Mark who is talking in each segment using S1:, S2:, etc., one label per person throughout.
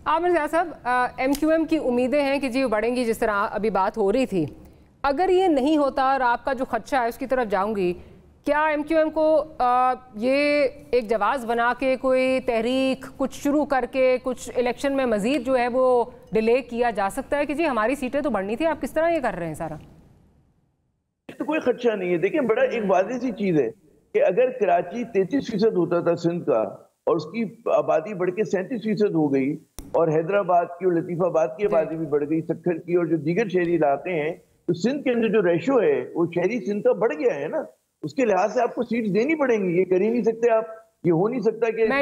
S1: आमिर ज़िया साहब, MQM की उम्मीदें हैं कि जी वो बढ़ेंगी, जिस तरह अभी बात हो रही थी। अगर ये नहीं होता और आपका जो खदशा है उसकी तरफ जाऊंगी, क्या MQM को ये एक जवाज़ बना के कोई तहरीक कुछ शुरू करके कुछ इलेक्शन में मज़ीद जो है वो डिले किया जा सकता है कि जी हमारी सीटें तो बढ़नी थी, आप किस तरह ये कर रहे हैं सारा?
S2: तो कोई खदशा नहीं है। देखिए, बड़ा एक वाज़ेह सी चीज़ है कि अगर कराची 33% होता था सिंध का और उसकी आबादी बढ़ के 37% हो गई और हैदराबाद की और लतीफाबाद की आबादी भी बढ़ गई, सक्खर की और जो दीगर शहरी इलाके हैं, तो सिंध के अंदर जो रेशो है वो शहरी सिंध का बढ़ गया है ना। उसके लिहाज से आपको सीट्स देनी पड़ेंगी, ये कर ही नहीं सकते आप। ये हो नहीं सकता कि
S1: मैं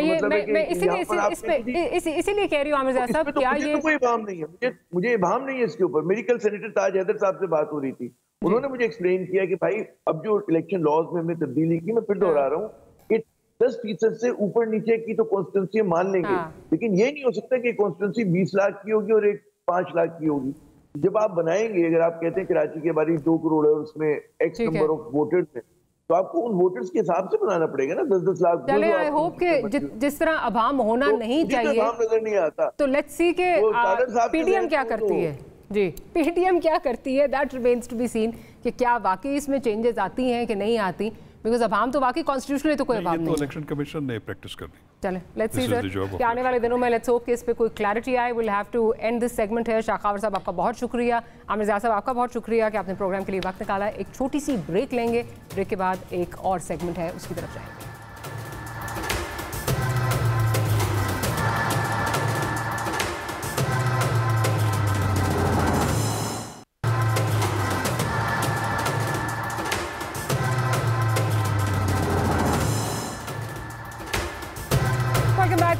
S1: इसीलिए कह रही हूँ आमिर ज़िया साहब, क्या ये
S2: कोई इबाम नहीं है, मुझे इबाम नहीं है इसके ऊपर। मेरी कल सेनेटर ताज हैदर साहब से बात हो रही थी, उन्होंने मुझे एक्सप्लेन किया कि भाई अब जो इलेक्शन लॉज में हमने तब्दीली की, मैं फिर दोहरा रहा हूँ कि 10% से ऊपर नीचे की तो कॉन्स्टिट्यूंसी मान लेंगे, लेकिन ये नहीं हो सकता कि कॉन्स्टिट्यूंसी 20 लाख की होगी और एक 5 लाख की होगी। जब आप बनाएंगे, अगर आप कहते हैं कराची की आबादी 2 करोड़ है और उसमें एक्स नंबर ऑफ वोटर्स है, तो आपको उन वोटर्स के हिसाब से बनाना पड़ेगा ना। 10-10 लाख।
S1: चले, आई होप कि जिस तरह अभाम होना नहीं चाहिए,
S2: नजर नहीं आता।
S1: तो लेट्स सी के PDM क्या करती है जी, PDM क्या करती है, that remains to be seen कि क्या वाकई इसमें चेंजेस आती हैं कि नहीं आती, बिकॉज अभाम तो वाकई कॉन्स्टिट्यूशनली तो कोई अभाम नहीं।
S3: इलेक्शन कमीशन ने प्रैक्टिस करनी।
S1: चले, लेट्स सी सर कि आने वाले दिनों में लेट्स होप कि इस पे कोई क्लैरिटी आए। Will have to end this segment है। शाखावर साहब आपका बहुत शुक्रिया, आमिर ज़िया साहब आपका बहुत शुक्रिया कि आपने प्रोग्राम के लिए वक्त निकाला। एक छोटी सी ब्रेक लेंगे, ब्रेक के बाद एक और सेगमेंट है उसकी तरफ जाएंगे।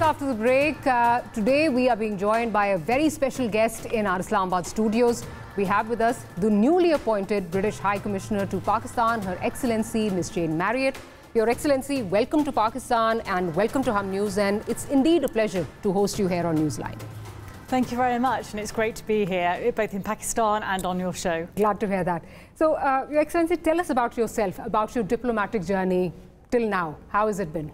S1: After the break, today we are being joined by a very special guest in our Islamabad studios. We have with us the newly appointed British High Commissioner to Pakistan, Her Excellency Ms. Jane Marriott. Your Excellency, welcome to Pakistan and welcome to Hum News, and it's indeed a pleasure to host you here on Newsline.
S4: Thank you very much, and it's great to be here, both in Pakistan and on your show.
S1: Glad to hear that. So, Your Excellency, tell us about yourself, about your diplomatic journey till now. How has it been?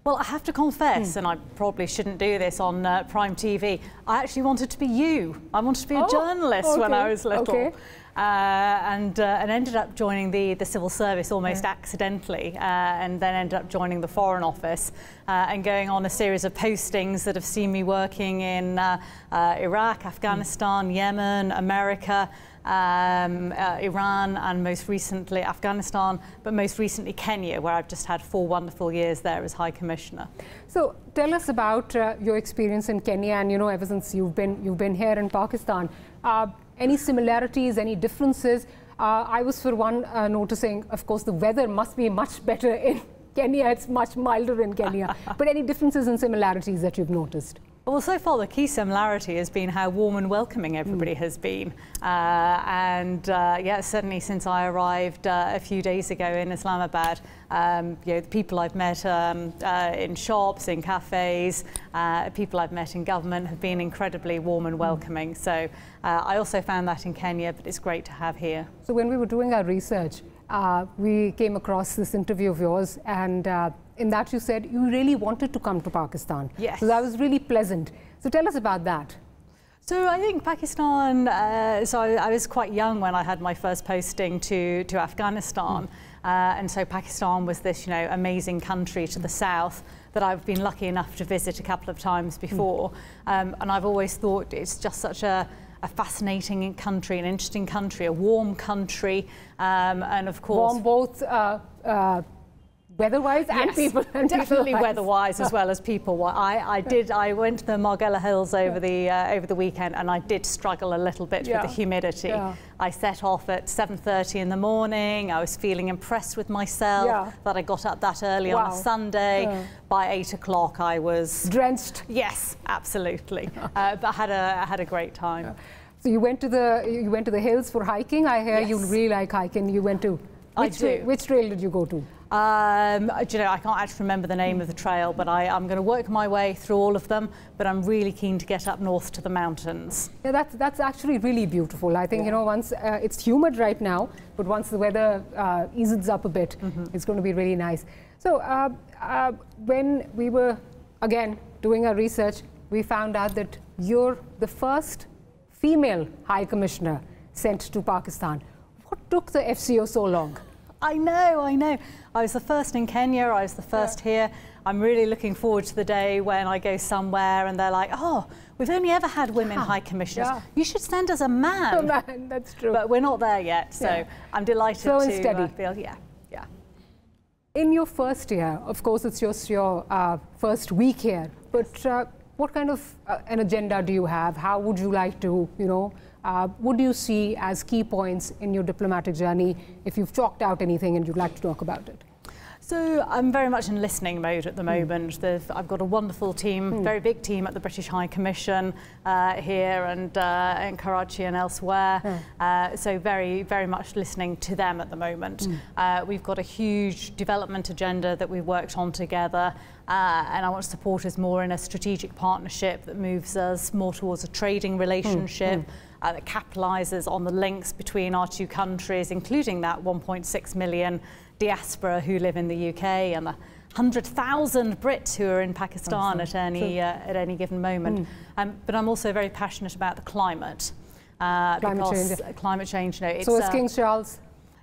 S4: Well, I have to confess, and I probably shouldn't do this on Prime TV, I actually wanted to be you. I wanted to be a journalist when I was little. And ended up joining the civil service almost accidentally, and then ended up joining the Foreign Office and going on a series of postings that have seen me working in Iraq, Afghanistan, Yemen, America, Iran, and most recently Afghanistan, but most recently Kenya, where I've just had 4 wonderful years there as High Commissioner.
S1: So tell us about your experience in Kenya, and ever since you've been here in Pakistan. Any similarities, any differences? I was for one noticing, of course, the weather must be much better in Kenya. It's much milder in Kenya. But any differences and similarities that you've noticed?
S4: Well, so far the key similarity has been how warm and welcoming everybody has been. Yeah, certainly since I arrived a few days ago in Islamabad, the people I've met in shops, in cafes, people I've met in government have been incredibly warm and welcoming. So I also found that in Kenya, but it's great to have here.
S1: So when we were doing our research, we came across this interview of yours, and in that you said you really wanted to come to Pakistan.
S4: Yes.
S1: So that was really pleasant. So tell us about that.
S4: So I think Pakistan, I was quite young when I had my first posting to Afghanistan. And so Pakistan was this, amazing country to the south that I've been lucky enough to visit a couple of times before. And I've always thought it's just such a fascinating country, an interesting country, a warm country, and of course...
S1: Warm both weather-wise and people.
S4: Definitely weather-wise as well as people. I went to the Margella Hills over the weekend, and I did struggle a little bit with the humidity.
S1: Yeah.
S4: I set off at 7:30 in the morning. I was feeling impressed with myself that I got up that early on a Sunday. By 8 o'clock, I was
S1: drenched.
S4: Yes, absolutely. But I had a great time.
S1: So you went to the hills for hiking. I hear you really like hiking. You went to which trail did you go to?
S4: I can't actually remember the name of the trail, but I'm going to work my way through all of them. But I'm really keen to get up north to the mountains. Yeah,
S1: that's actually really beautiful. I think once it's humid right now, but once the weather eases up a bit, it's going to be really nice. So when we were again doing our research, we found out that you're the first female High Commissioner sent to Pakistan. What took the FCO so long?
S4: I know. I was the first in Kenya, I was the first here. I'm really looking forward to the day when I go somewhere and they're like, oh, we've only ever had women High Commissioners. Yeah. You should send us a man.
S1: A man, that's true.
S4: But we're not there yet, so I'm delighted
S1: Slow and
S4: to
S1: steady.
S4: feel, yeah.
S1: In your first year, of course, it's just your first week here, but what kind of an agenda do you have? How would you like to, what do you see as key points in your diplomatic journey if you've chalked out anything and you'd like to talk about it?
S4: So I'm very much in listening mode at the moment. I've got a wonderful team, very big team at the British High Commission here and in Karachi and elsewhere. So very, very much listening to them at the moment. We've got a huge development agenda that we've worked on together. And I want to support us more in a strategic partnership that moves us more towards a trading relationship that capitalises on the links between our two countries, including that 1.6 million diaspora who live in the UK and the 100,000 Brits who are in Pakistan at any given moment. But I'm also very passionate about the climate. Climate change.
S1: So is King Charles?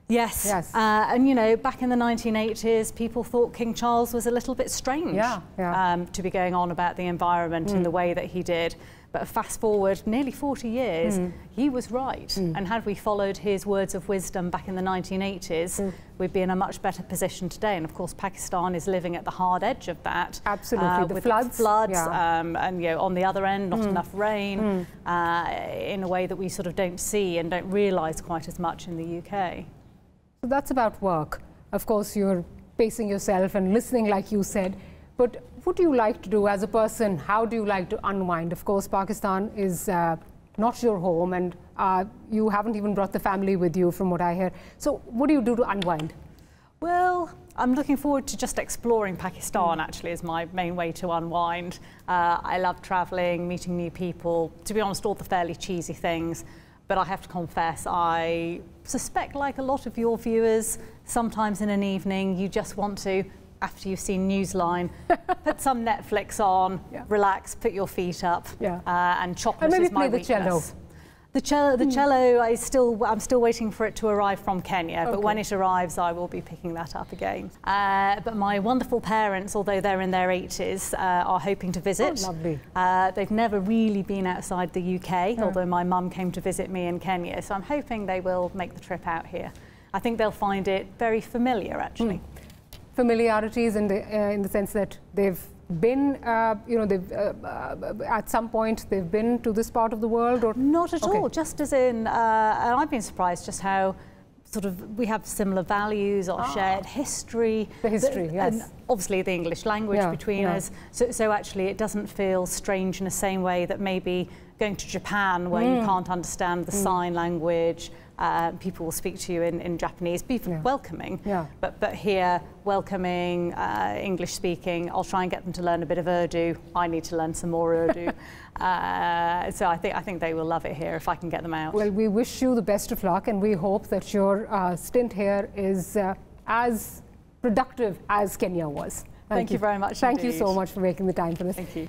S4: Yes. And back in the 1980s, people thought King Charles was a little bit strange to be going on about the environment in the way that he did. But fast forward nearly 40 years, he was right. And had we followed his words of wisdom back in the 1980s, we'd be in a much better position today. And of course, Pakistan is living at the hard edge of that.
S1: Absolutely,
S4: with
S1: floods.
S4: And on the other end, not enough rain in a way that we sort of don't see and don't realise quite as much in the UK.
S1: So that's about work. Of course, you're pacing yourself and listening, like you said. But what do you like to do as a person? How do you like to unwind? Of course, Pakistan is not your home, and you haven't even brought the family with you, from what I hear. So what do you do to unwind?
S4: Well, I'm looking forward to just exploring Pakistan, actually, is my main way to unwind. I love travelling, meeting new people, to be honest, all the fairly cheesy things. But I have to confess, I suspect, like a lot of your viewers, sometimes in an evening, you just want to, after you've seen Newsline, put some Netflix on, relax, put your feet up, and chocolate is my weakness.
S1: Maybe play the cello.
S4: The cello, I'm still waiting for it to arrive from Kenya, but when it arrives, I will be picking that up again. But my wonderful parents, although they're in their 80s, are hoping to visit.
S1: Oh, lovely.
S4: They've never really been outside the UK, although my mum came to visit me in Kenya, so I'm hoping they will make the trip out here. I think they'll find it very familiar, actually.
S1: Familiarities in the sense that they've been, at some point they've been to this part of the world, or
S4: not at all? Just as in, and I've been surprised just how sort of we have similar values or shared history.
S1: The history, yes.
S4: And obviously the English language between us. So actually it doesn't feel strange in the same way that maybe going to Japan, where you can't understand the sign language. People will speak to you in Japanese, be welcoming, but here, welcoming, English speaking. I'll try and get them to learn a bit of Urdu. I need to learn some more Urdu. So I think they will love it here if I can get them out.
S1: Well, we wish you the best of luck, and we hope that your stint here is as productive as Kenya was.
S4: Thank you very much.
S1: Thank you so much for making the time for us.
S4: Thank you.